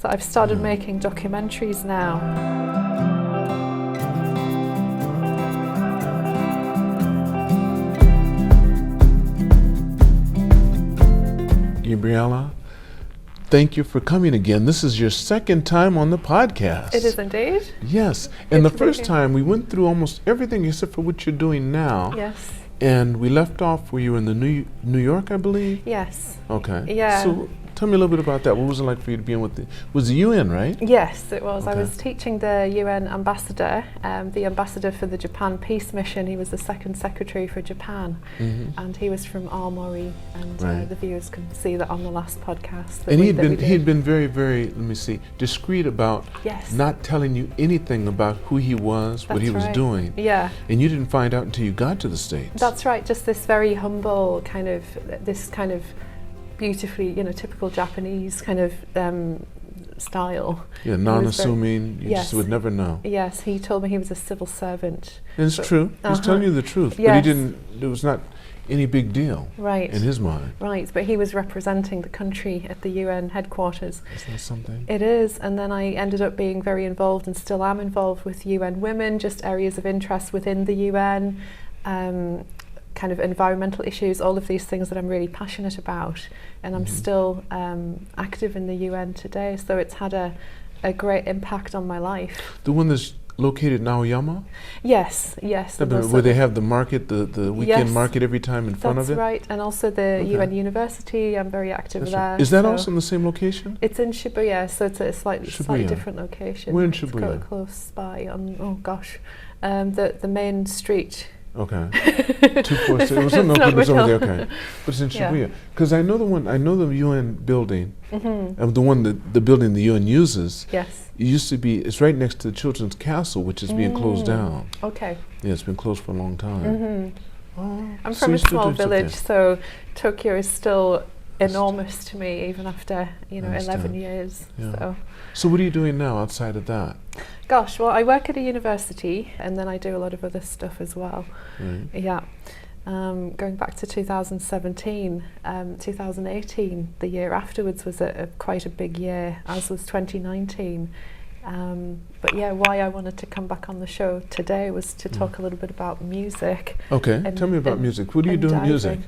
that I've started making documentaries now. Gabriella, thank you for coming again. This is your second time on the podcast. It is indeed. Yes, and the first time we went through almost everything except for what you're doing now. Yes. And we left off where you were in the New York, I believe? Yes. Okay. Yeah. So tell me a little bit about that. What was it like for you to be in with the UN, right? Yes, it was. Okay. I was teaching the UN ambassador, the ambassador for the Japan Peace Mission. He was the second secretary for Japan, and he was from Aomori, and the viewers can see that on the last podcast. And he'd been very, very, let me see, discreet about yes. not telling you anything about who he was, That's what he was right. doing. Yeah. And you didn't find out until you got to the States. That's right. Just this very humble kind of, beautifully, typical Japanese kind of style. Yeah, non-assuming, you just would never know. Yes, he told me he was a civil servant. And it's true. He's telling you the truth. Yes. But it was not any big deal in his mind. Right, but he was representing the country at the UN headquarters. Isn't that something? It is, and then I ended up being very involved and still am involved with UN Women, just areas of interest within the UN, kind of environmental issues, all of these things that I'm really passionate about, and I'm still active in the UN today, so it's had a great impact on my life. The one that's located in Aoyama? Yes. Where they have the market, the weekend market every time in front of it? That's right, and also the UN University, I'm very active there. Right. Is that also in the same location? It's in Shibuya, so it's a slightly different location. Where in Shibuya? It's close by on, the main street. Okay. 246. It was over there. Okay, but it's in Shibuya because I know the UN building, the building the UN uses. Yes. It used to be. It's right next to the Children's Castle, which is being closed down. Okay. Yeah, it's been closed for a long time. I'm from a small village, so Tokyo is still enormous to me, even after 11 years. Yeah. So what are you doing now outside of that? Gosh, well, I work at a university, and then I do a lot of other stuff as well. Right. Yeah. Going back to 2017, 2018, the year afterwards was quite a big year, as was 2019. But yeah, why I wanted to come back on the show today was to talk a little bit about music. Okay, tell me about music. What do you do in music?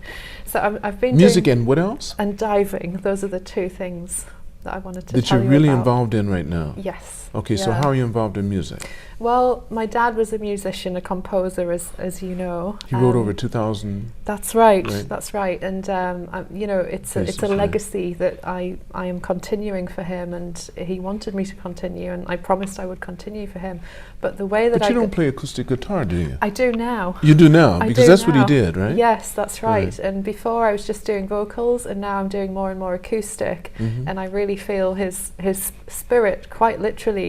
So I've been music and what else? And diving. Those are the two things that I wanted to tell you about. That you're really involved in right now? Yes. Okay, so how are you involved in music? Well, my dad was a musician, a composer, as you know. He wrote over 2,000. That's right. That's right. And it's a legacy that I am continuing for him, and he wanted me to continue, and I promised I would continue for him. But the way that you don't play acoustic guitar, do you? I do now. You do now, because that's what he did, right? Yes, that's right. And before I was just doing vocals, and now I'm doing more and more acoustic. And I really feel his spirit, quite literally,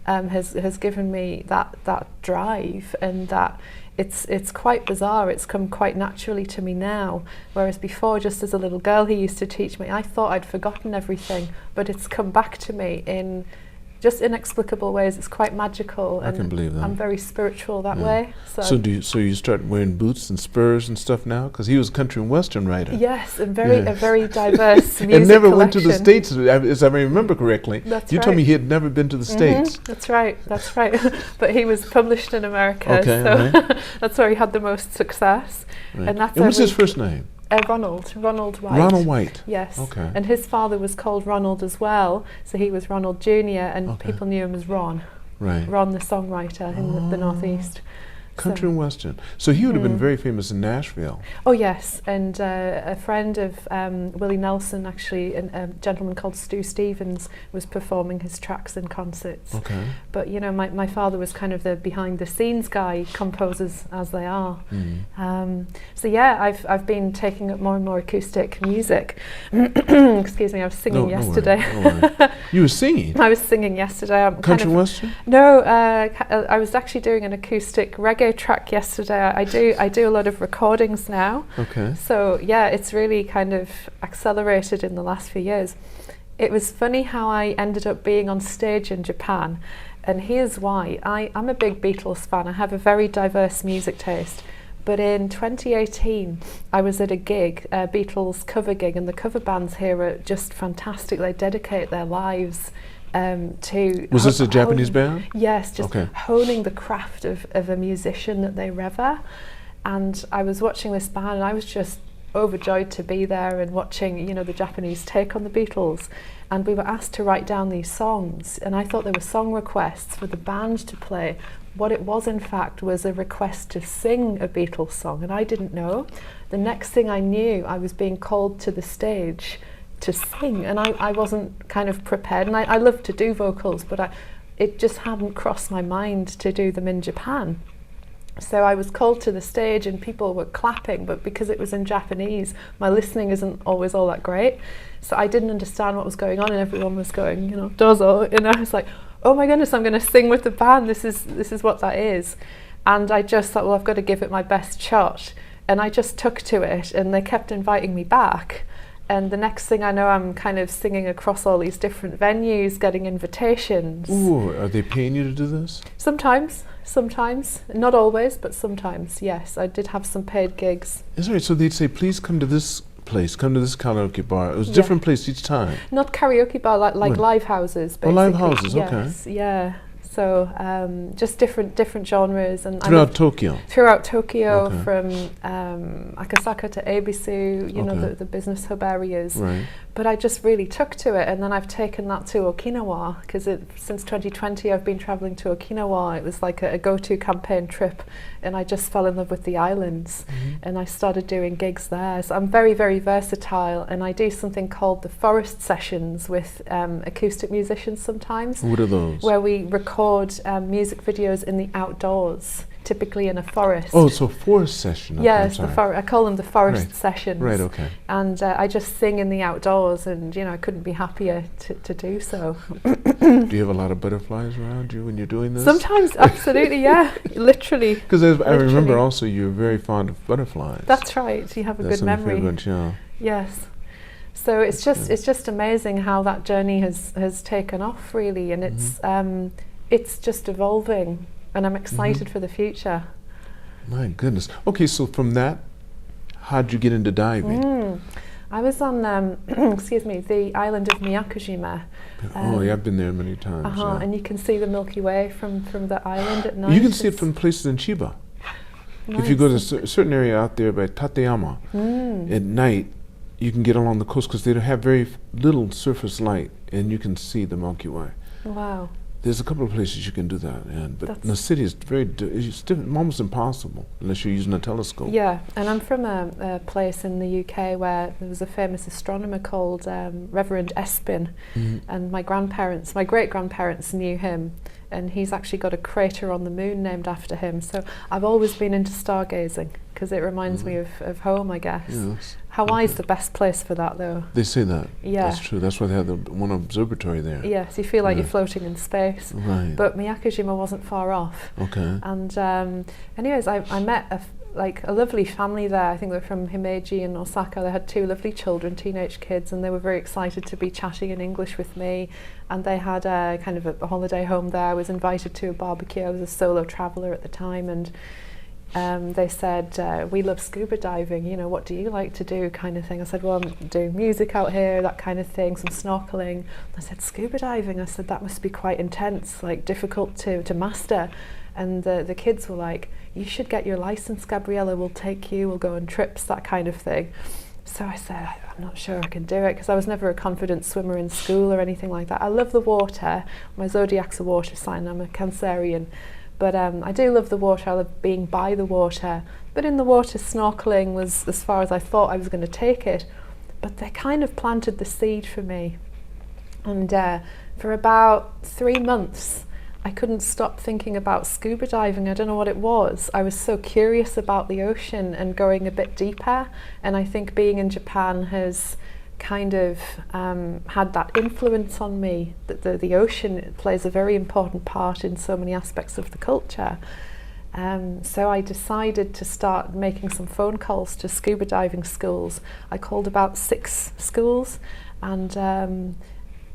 has given me that drive, and that it's quite bizarre. It's come quite naturally to me now, whereas before, just as a little girl, he used to teach me. I thought I'd forgotten everything, but it's come back to me in just inexplicable ways. It's quite magical. I can believe that. I'm very spiritual that way. So you start wearing boots and spurs and stuff now? Because he was a country and western writer. Yes, and a very diverse music and never collection. went to the States, as I remember correctly. That's you told me he had never been to the States. That's right. But he was published in America, that's where he had the most success. Right. And what's his first name? Ronald White. Ronald White. Yes. Okay. And his father was called Ronald as well, so he was Ronald Jr. and people knew him as Ron. Right. Ron, the songwriter in the Northeast. Country and western. So he would have been very famous in Nashville. Oh yes, and a friend of Willie Nelson, actually, a gentleman called Stu Stevens, was performing his tracks in concerts. Okay. But my father was kind of the behind the scenes guy, composers as they are. So yeah, I've been taking up more and more acoustic music. Excuse me, I was singing yesterday. No worry. You were singing? I was singing yesterday. Country western? No, I was actually doing an acoustic reggae track yesterday. I do a lot of recordings now. Okay. So yeah, it's really kind of accelerated in the last few years. It was funny how I ended up being on stage in Japan, and here's why. I'm a big Beatles fan. I have a very diverse music taste. But in 2018, I was at a gig, a Beatles cover gig, and the cover bands here are just fantastic. They dedicate their lives to... Was this a Japanese band? Yes, just honing the craft of a musician that they revere. And I was watching this band and I was just overjoyed to be there and watching, you know, the Japanese take on the Beatles. And we were asked to write down these songs, and I thought they were song requests for the band to play. What it was, in fact, was a request to sing a Beatles song, and I didn't know. The next thing I knew, I was being called to the stage to sing, and I wasn't kind of prepared. And I love to do vocals, but it just hadn't crossed my mind to do them in Japan. So I was called to the stage and people were clapping, but because it was in Japanese, my listening isn't always all that great. So I didn't understand what was going on, and everyone was going, you know, dozo. And I was like, oh my goodness, I'm going to sing with the band. This is what that is. And I just thought, well, I've got to give it my best shot. And I just took to it, and they kept inviting me back. And the next thing I know, I'm kind of singing across all these different venues, getting invitations. Ooh, are they paying you to do this? Sometimes. Not always, but sometimes, yes. I did have some paid gigs. That's right. So they'd say, please come to this place, come to this karaoke bar. It was a different place each time. Not karaoke bar, like live houses, basically. Oh, live houses, yes, okay. Yeah. So just different genres. And throughout Tokyo? Throughout Tokyo, from Akasaka to Ebisu, you know, the business hub areas. Right. But I just really took to it, and then I've taken that to Okinawa, because since 2020 I've been travelling to Okinawa. It was like a go-to campaign trip, and I just fell in love with the islands, and I started doing gigs there. So I'm very, very versatile, and I do something called the forest sessions with acoustic musicians sometimes. What are those? Where we record music videos in the outdoors, typically in a forest. Oh, so forest session. Okay, yes, I call them the forest sessions. Right, okay. And I just sing in the outdoors, and you know, I couldn't be happier to do so. Do you have a lot of butterflies around you when you're doing this? Sometimes, absolutely, yeah, literally. Because I remember also you're very fond of butterflies. That's right. You have a good memory. Favorite, yeah. Yes. So it's just amazing how that journey has taken off, really, and it's just evolving. And I'm excited for the future. My goodness. Okay, so from that, how'd you get into diving? I was on, the island of Miyakojima. Oh, yeah, I've been there many times. Yeah. And you can see the Milky Way from the island at night. You can see it from places in Chiba. Nice. If you go to a certain area out there by Tateyama, at night, you can get along the coast because they have very little surface light, and you can see the Milky Way. Wow. There's a couple of places you can do that, but in the city it's it's almost impossible unless you're using a telescope. Yeah, and I'm from a place in the UK where there was a famous astronomer called Reverend Espin, and my great-grandparents knew him, and he's actually got a crater on the moon named after him. So I've always been into stargazing because it reminds me of home, I guess. Yes. Hawaii's the best place for that, though. They say that. Yeah. That's true. That's why they have the one observatory there. Yes, you feel like you're floating in space. Right. But Miyakojima wasn't far off. Okay. And anyways, I met a lovely family there. I think they're from Himeji in Osaka. They had 2 lovely children, teenage kids, and they were very excited to be chatting in English with me. And they had a kind of a holiday home there. I was invited to a barbecue. I was a solo traveller at the time, and they said, we love scuba diving, you know, what do you like to do, kind of thing. I said, well, I'm doing music out here, that kind of thing, some snorkeling. I said, scuba diving? I said, that must be quite intense, like difficult to master. And the kids were like, you should get your license, Gabriella, we'll take you, we'll go on trips, that kind of thing. So I said, I'm not sure I can do it, because I was never a confident swimmer in school or anything like that. I love the water. My zodiac's a water sign, I'm a Cancerian. But I do love the water, I love being by the water. But in the water, snorkeling was as far as I thought I was going to take it. But they kind of planted the seed for me. And for about 3 months, I couldn't stop thinking about scuba diving. I don't know what it was. I was so curious about the ocean and going a bit deeper. And I think being in Japan has kind of had that influence on me, that the ocean plays a very important part in so many aspects of the culture. So I decided to start making some phone calls to scuba diving schools. I called about 6 schools, and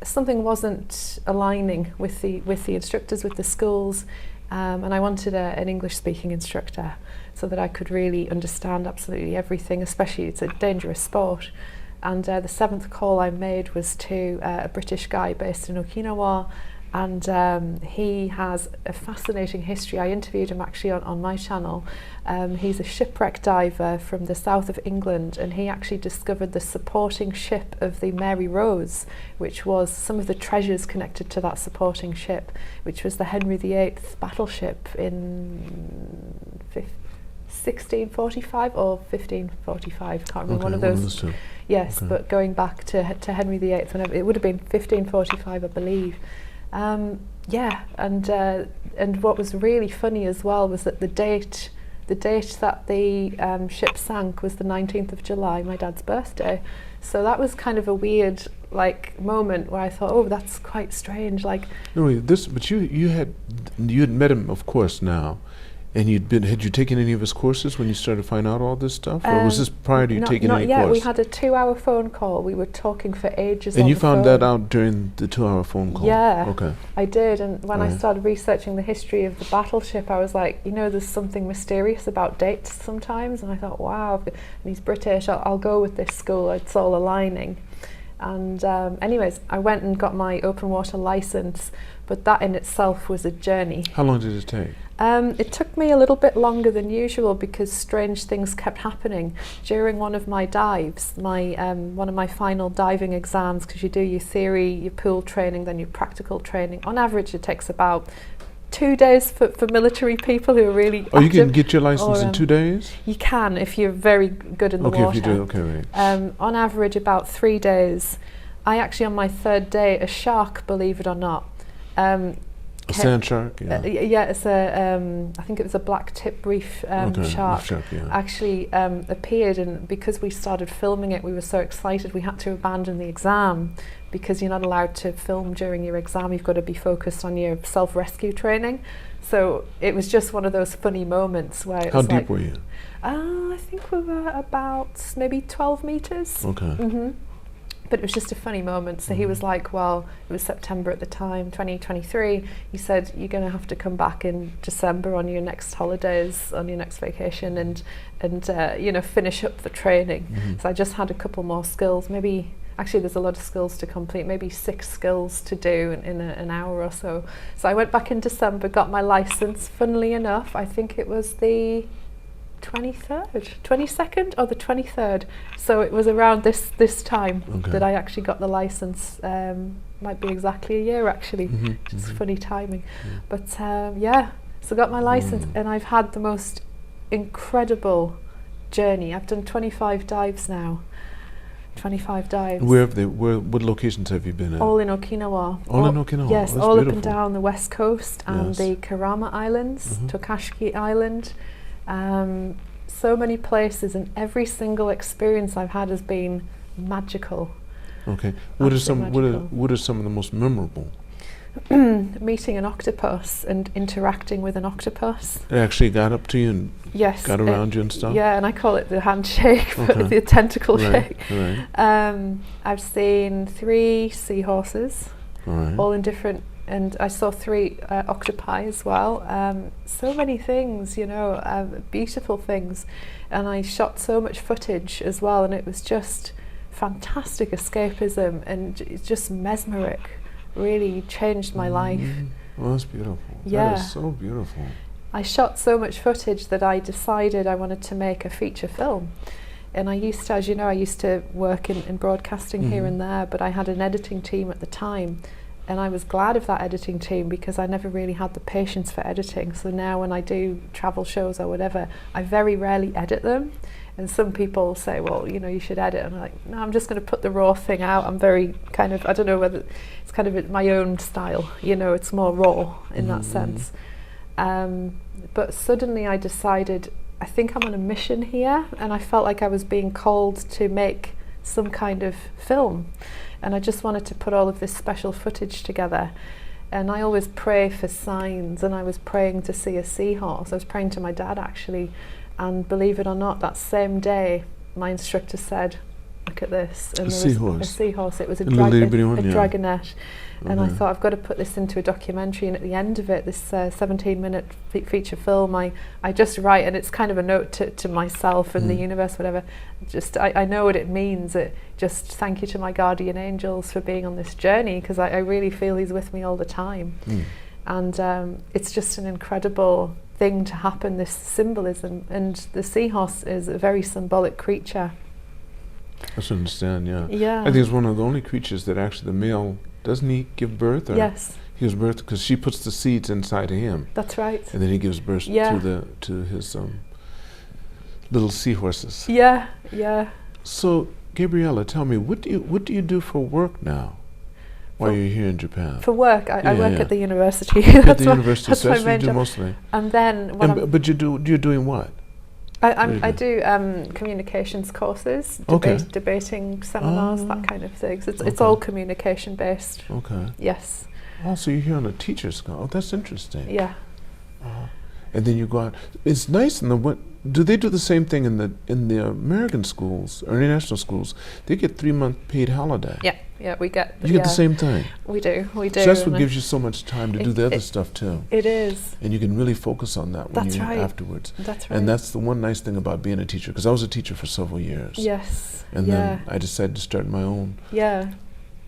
something wasn't aligning with the instructors, with the schools, and I wanted an English-speaking instructor so that I could really understand absolutely everything, especially it's a dangerous sport. And the seventh call I made was to a British guy based in Okinawa, and he has a fascinating history. I interviewed him actually on my channel. He's a shipwreck diver from the south of England, and he actually discovered the supporting ship of the Mary Rose, which was some of the treasures connected to that supporting ship, which was the Henry VIII battleship in 1645 or 1545, can't remember, one of those. Yes, okay. But going back to Henry VIII, whenever, it would have been 1545, I believe. Yeah, and what was really funny as well was that the date that the ship sank was the 19th of July, my dad's birthday. So that was kind of a weird moment where I thought, oh, that's quite strange. No, but you had met him, of course, now. And had you taken any of his courses when you started to find out all this stuff? Or was this prior to you taking any course? Not yet. We had a 2-hour phone call. We were talking for ages. And you found that out during the 2-hour phone call? Yeah. Okay. I did. And when I started researching the history of the battleship, I was like, there's something mysterious about dates sometimes. And I thought, wow, and he's British. I'll go with this school. It's all aligning. And anyways, I went and got my open water license, but that in itself was a journey. How long did it take? It took me a little bit longer than usual because strange things kept happening. During one of my dives, one of my final diving exams, because you do your theory, your pool training, then your practical training. On average, it takes about 2 days for military people who are really active. You can get your license in 2 days? You can if you're very good in the water. If you do, okay, right. On average, about 3 days. I actually, on my 3rd day, a shark, believe it or not, a sand shark, yeah. It's I think it was a black tip reef shark. Actually appeared, and because we started filming it, we were so excited we had to abandon the exam because you're not allowed to film during your exam. You've got to be focused on your self-rescue training. So it was just one of those funny moments where. How deep were you? I think we were about maybe 12 meters. Okay. Mm-hmm. But it was just a funny moment. So he was like, well, it was September at the time, 2023. He said, you're going to have to come back in December on your next holidays, on your next vacation, and finish up the training. Mm-hmm. So I just had a couple more skills. Actually, there's a lot of skills to complete, maybe 6 skills to do in an hour or so. So I went back in December, got my license. Funnily enough, I think it was the 22nd or the 23rd, so it was around this time that I actually got the license. Might be exactly a year actually. Just funny timing. But so got my license, and I've had the most incredible journey. I've done 25 dives now. 25 dives. What locations have you been at? All in Okinawa. All in Okinawa? Yes, that's all beautiful. up and down the west coast and the Kerama Islands, Tokashiki Island. So many places, and every single experience I've had has been magical. Okay. What are some of the most memorable? Meeting an octopus and interacting with an octopus. It actually got up to you and got around you and stuff? Yeah, and I call it the handshake, the tentacle shake. Right. I've seen 3 seahorses, all in different, and I saw 3 octopi as well. So many things, beautiful things. And I shot so much footage as well, and it was just fantastic escapism, and it's just mesmeric. Really changed my life. Well, that's beautiful. Yeah. That is so beautiful. I shot so much footage that I decided I wanted to make a feature film. And I used to, as you know, work in broadcasting here and there, but I had an editing team at the time. And I was glad of that editing team because I never really had the patience for editing. So now when I do travel shows or whatever, I very rarely edit them. And some people say, well, you should edit. And I'm like, no, I'm just going to put the raw thing out. I'm very kind of, I don't know whether it's kind of my own style. It's more raw in that sense. But suddenly I decided, I think I'm on a mission here. And I felt like I was being called to make some kind of film. And I just wanted to put all of this special footage together. And I always pray for signs, and I was praying to see a seahorse. I was praying to my dad actually, and believe it or not, that same day my instructor said, look at this. And a seahorse. A seahorse. It was a dragonet. And I thought, I've got to put this into a documentary, and at the end of it, this 17-minute feature film, I just write, and it's kind of a note to myself and the universe, whatever. Just I know what it means. Just thank you to my guardian angels for being on this journey, because I really feel he's with me all the time. And it's just an incredible thing to happen, this symbolism. And the seahorse is a very symbolic creature. I understand, yeah. Yeah. I think it's one of the only creatures that actually the male, doesn't he give birth? Or Yes. He gives birth because she puts the seeds inside of him. That's right. And then he gives birth to his little seahorses. Yeah, yeah. So, Gabriella, tell me, what do you do for work now, while you're here in Japan? For work, I work at the university. At the university, so that's what you do mostly. And then, but you're doing what? I do communications courses, debating seminars, that kind of things. It's all communication based. Okay. Yes. Oh, so you're here on a teacher's school. Oh, that's interesting. Yeah. And then you go out. It's nice in the do they do the same thing in the American schools or international schools? They get 3-month paid holiday. Yeah, we get. You get the same thing. We do. So that's what gives you so much time to do the other stuff too. It is. And you can really focus on that when afterwards. That's right. And that's the one nice thing about being a teacher, because I was a teacher for several years. Yes. And then I decided to start my own. Yeah.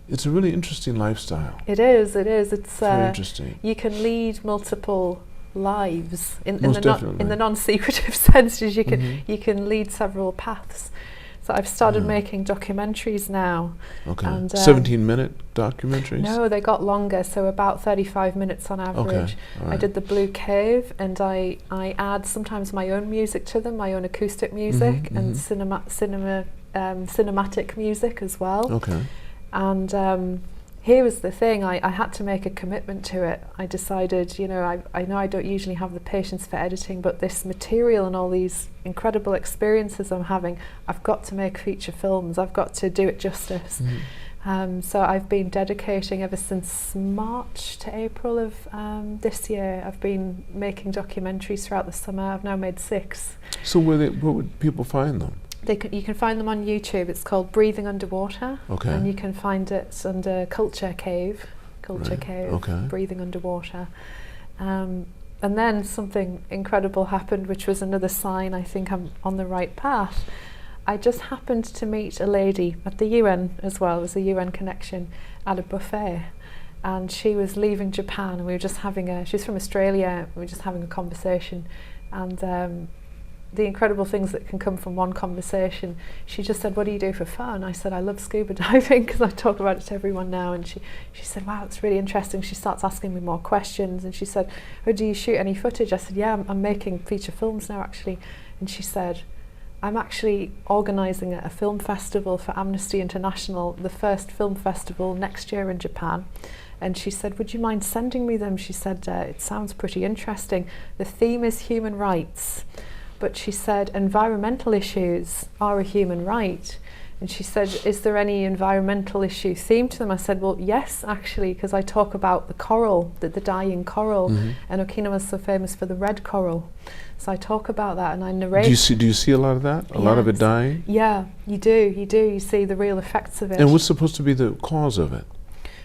It's a really interesting lifestyle. It is. It's very interesting. You can lead multiple lives in the non-secretive sense. As you can lead several paths. So I've started making documentaries now. Okay. And 17-minute documentaries? No, they got longer, so about 35 minutes on average. Okay. Right. I did the Blue Cave, and I add sometimes my own music to them, my own acoustic music and cinematic music as well. Okay. And here was the thing, I had to make a commitment to it. I decided, I know I don't usually have the patience for editing, but this material and all these incredible experiences I'm having, I've got to make feature films. I've got to do it justice. So I've been dedicating ever since March to April of this year. I've been making documentaries throughout the summer. I've now made 6. So where would people find them? You can find them on YouTube. It's called Breathing Underwater. Okay. And you can find it under Culture Cave, Breathing Underwater. And then something incredible happened, which was another sign I think I'm on the right path. I just happened to meet a lady at the UN as well, as a UN connection, at a buffet. And she was leaving Japan, and we were just having she's from Australia, we were just having a conversation. And the incredible things that can come from one conversation. She just said, "What do you do for fun?" I said, "I love scuba diving," because I talk about it to everyone now. And she said, "Wow, it's really interesting." She starts asking me more questions, and she said, "Oh, do you shoot any footage?" I said, "Yeah, I'm making feature films now, actually." And she said, "I'm actually organising a film festival for Amnesty International, the first film festival next year in Japan." And she said, "Would you mind sending me them?" She said, "It sounds pretty interesting. The theme is human rights." But she said, environmental issues are a human right. And she said, "Is there any environmental issue theme to them?" I said, "Well, yes, actually, because I talk about the coral, the dying coral, and Okinawa is so famous for the red coral. So I talk about that, and I narrate. Do you see a lot of that? A lot of it dying? Yeah, you do. You see the real effects of it. And what's supposed to be the cause of it?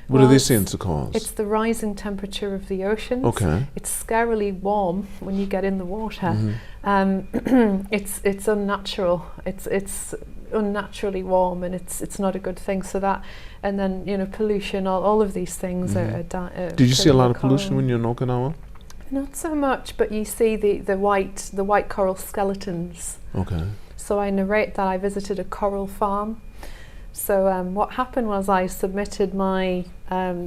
What do they say it's the cause? It's the rising temperature of the oceans. Okay. It's scarily warm when you get in the water. It's unnatural. It's unnaturally warm, and it's not a good thing. So that, and then pollution, all of these things are Did you see a lot of pollution when you're in Okinawa? Not so much, but you see the white coral skeletons. Okay. So I narrate that I visited a coral farm. So what happened was I submitted my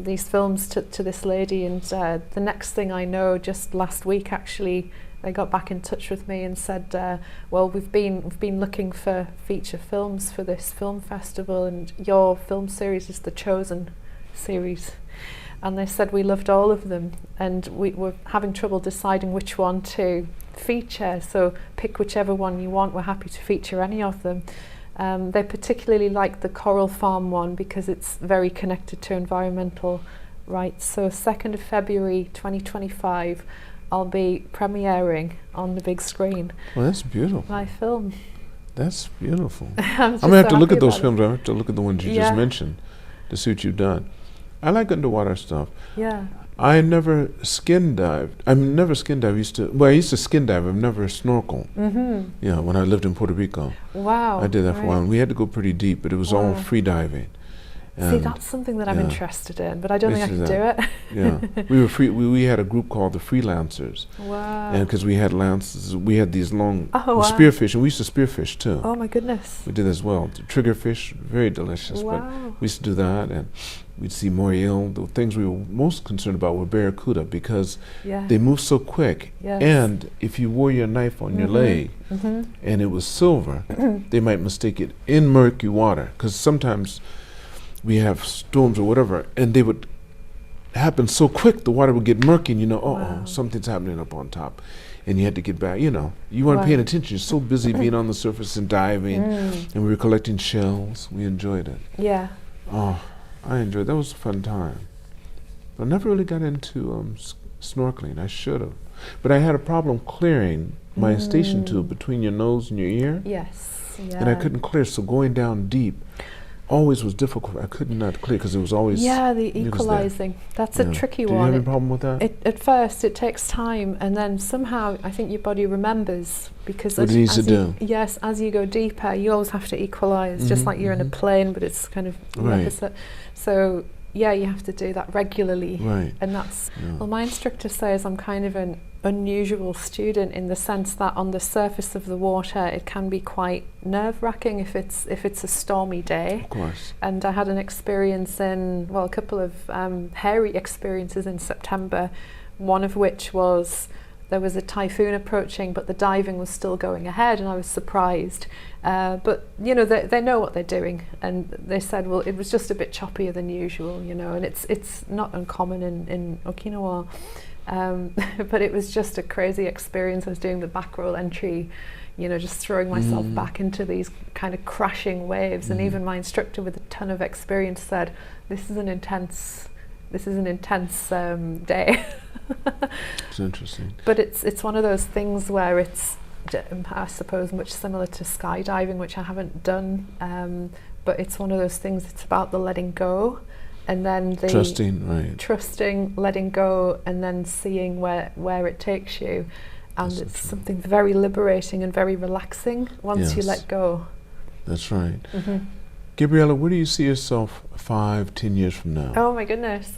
these films to this lady, and the next thing I know, just last week actually, they got back in touch with me and said, "Well, we've been looking for feature films for this film festival, and your film series is the chosen series." And they said we loved all of them, and we were having trouble deciding which one to feature. So pick whichever one you want. We're happy to feature any of them. They particularly like the Coral Farm one because it's very connected to environmental rights. So 2nd of February 2025, I'll be premiering on the big screen. Well, that's beautiful. My film. That's beautiful. I'm going to have to look at those films. I have to look at the ones you just mentioned to see what you've done. I like underwater stuff. Yeah. I never skin dived. I never skin dive. I used to skin dive. I've never snorkeled. Yeah, when I lived in Puerto Rico. Wow. I did that for a while. And we had to go pretty deep, but it was all free diving. See, that's something that I'm interested in, but I don't think I can do it. Yeah, we were free. We had a group called the Freelancers. Wow. And because we had lances, we had these long spearfish, and we used to spearfish too. Oh my goodness. We did as well. The triggerfish, very delicious. Wow. But we used to do that, and we'd see moriel. The things we were most concerned about were barracuda because they move so quick. Yes. And if you wore your knife on your leg and it was silver, they might mistake it in murky water, because sometimes we have storms or whatever, and they would happen so quick, the water would get murky, and you know, something's happening up on top. And you had to get back, you know. You weren't paying attention. You're so busy being on the surface and diving, and we were collecting shells. We enjoyed it. Yeah. Oh, I enjoyed it. That was a fun time. But I never really got into snorkeling. I should have. But I had a problem clearing my station tube between your nose and your ear. Yes. Yeah. And I couldn't clear, so going down deep always was difficult. I could not clear because it was always the equalizing. That's a tricky one. Do you have any problem with that? At first, it takes time, and then somehow I think your body remembers, because what it needs to do. Yes, as you go deeper, you always have to equalize, just like you're in a plane, but it's kind of the opposite. So yeah, you have to do that regularly. Right. And that's well, my instructor says I'm kind of an unusual student in the sense that on the surface of the water it can be quite nerve-wracking if it's a stormy day. Of course. And I had an experience a couple of hairy experiences in September, one of which was there was a typhoon approaching, but the diving was still going ahead, and I was surprised. But you know, they know what they're doing, and they said, well, it was just a bit choppier than usual, you know, and it's not uncommon in Okinawa. But it was just a crazy experience. I was doing the back roll entry, you know, just throwing myself back into these kind of crashing waves, and even my instructor with a ton of experience said, this is an intense day. It's interesting. But it's one of those things where it's, I suppose, much similar to skydiving, which I haven't done, but it's one of those things, it's about the letting go, and then the trusting, letting go, and then seeing where it takes you. And it's something very liberating and very relaxing once you let go. That's right. Gabriella, where do you see yourself 5-10 years from now? Oh my goodness.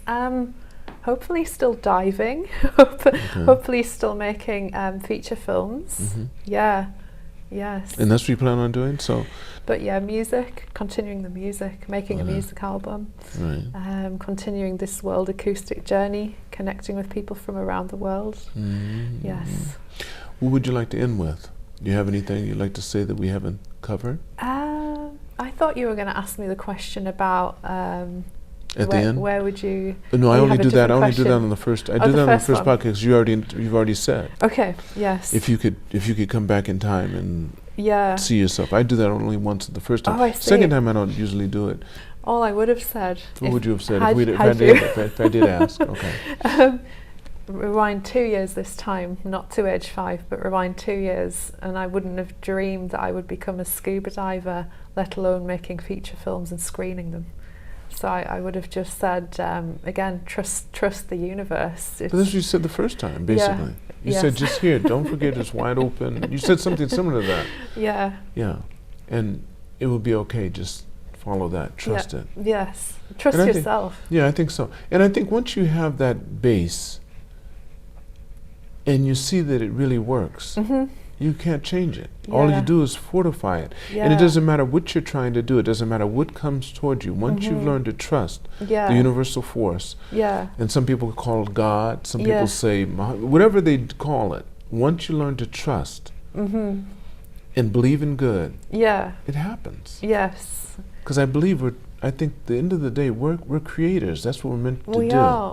Hopefully still diving. Hopefully still making feature films. Yeah. Yes. And that's what you plan on doing? But yeah, music, continuing the music, making a music album, continuing this world acoustic journey, connecting with people from around the world. Yes. What would you like to end with? Do you have anything you'd like to say that we haven't covered? I thought you were going to ask me the question about at the end. Where would you? No, I only do that. I only do that on the first. I did that on the first podcast. You've already said. Okay. Yes. If you could come back in time and see yourself, I do that only once the first time. Oh, I see. Second time I don't usually do it. All I would have said. What would you have said if I did ask? Okay. Rewind 2 years this time, not to age 5, but rewind 2 years, and I wouldn't have dreamed that I would become a scuba diver, let alone making feature films and screening them. So I would have just said, again, trust the universe. But that's what you said the first time, basically. You said, just here, don't forget it's wide open. You said something similar to that. Yeah. Yeah. And it will be okay, just follow that, trust it. Yes. Trust yourself. I think so. And I think once you have that base, and you see that it really works, you can't change it. All you do is fortify it. And it doesn't matter what you're trying to do. It doesn't matter what comes towards you. Once you've learned to trust the universal force, and some people call it God, some people say, whatever they call it, once you learn to trust and believe in good, it happens. Yes. Because I think at the end of the day, we're creators. That's what we're meant to do.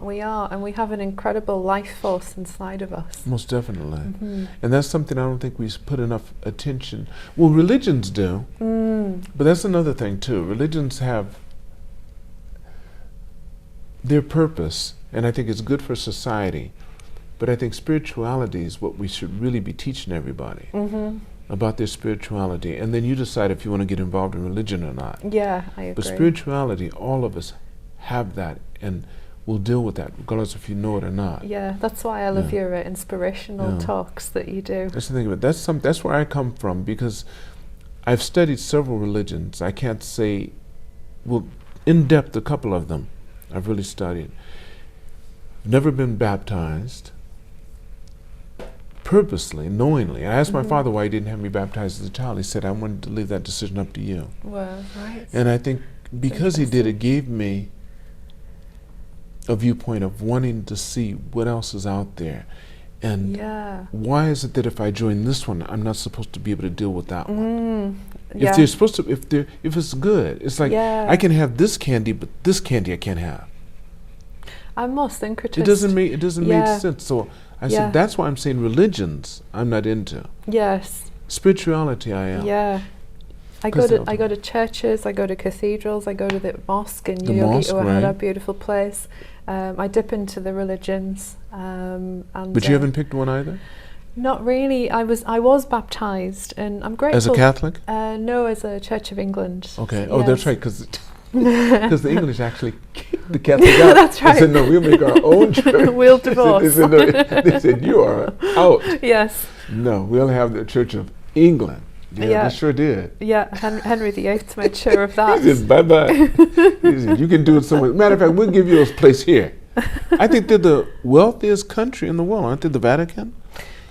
We are, and we have an incredible life force inside of us. Most definitely. And that's something I don't think we put enough attention. Well, religions do, but that's another thing too. Religions have their purpose, and I think it's good for society. But I think spirituality is what we should really be teaching everybody. About their spirituality, and then you decide if you want to get involved in religion or not. Yeah, I agree. But spirituality, all of us have that and we'll deal with that, regardless if you know it or not. Yeah, that's why I love your inspirational talks that you do. That's the thing about it. That's where I come from, because I've studied several religions. I can't say, well, in depth, a couple of them I've really studied. I've never been baptized purposely, knowingly. I asked my father why he didn't have me baptized as a child. He said, I wanted to leave that decision up to you. Well, right. And I think because he did, it gave me a viewpoint of wanting to see what else is out there. And why is it that if I join this one, I'm not supposed to be able to deal with that one? If they're supposed to, if it's good, it's like I can have this candy, but this candy I can't have. I'm more syncretist. It doesn't make sense. So I said that's why I'm saying religions I'm not into. Yes. Spirituality I am. Yeah. I go to churches, I go to cathedrals, I go to the mosque in Yogi Uehara, beautiful place. I dip into the religions. But you haven't picked one either? Not really. I was baptized, and I'm grateful. As a Catholic? No, as a Church of England. Okay. Yes. Oh, that's right, because the English actually kicked the Catholic out. That's right. They said, no, we'll make our own church. We'll divorce. They said, you are out. Yes. No, we'll have the Church of England. Yeah, they sure did. Yeah, Henry VIII made sure of that. He said, bye-bye. He said, you can do it somewhere. Matter of fact, we'll give you a place here. I think they're the wealthiest country in the world, aren't they, the Vatican?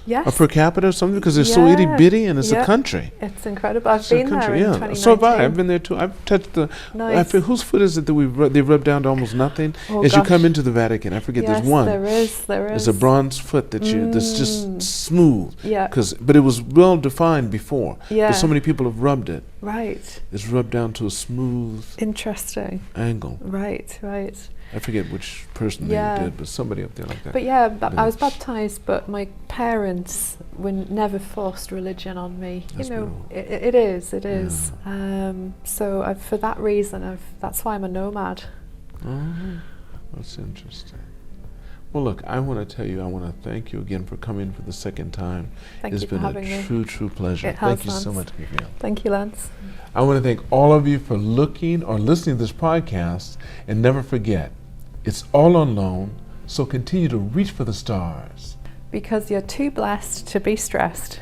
Yes. Or per capita or something, because they're so itty-bitty, and it's a country. It's incredible. I've been there in 2019. So have I. I've been there too. I've touched the... Nice. Whose foot is it that they've rubbed down to almost nothing? As you come into the Vatican, I forget, there's one. There is. There's a bronze foot that's just smooth. Yeah. But it was well defined before. Yeah. But so many people have rubbed it. Right. It's rubbed down to a smooth... Interesting. ...angle. Right. I forget which person they did, but somebody up there like that. But I was baptized, but my parents never forced religion on me. That's it is. So for that reason, that's why I'm a nomad. Oh, that's interesting. Well, look, I want to tell you, I want to thank you again for coming for the second time. Thank you for having me. It's been a true pleasure. Thank you so much, Gabrielle. Thank you, Lance. I want to thank all of you for looking or listening to this podcast, and never forget, it's all on loan, so continue to reach for the stars. Because you're too blessed to be stressed.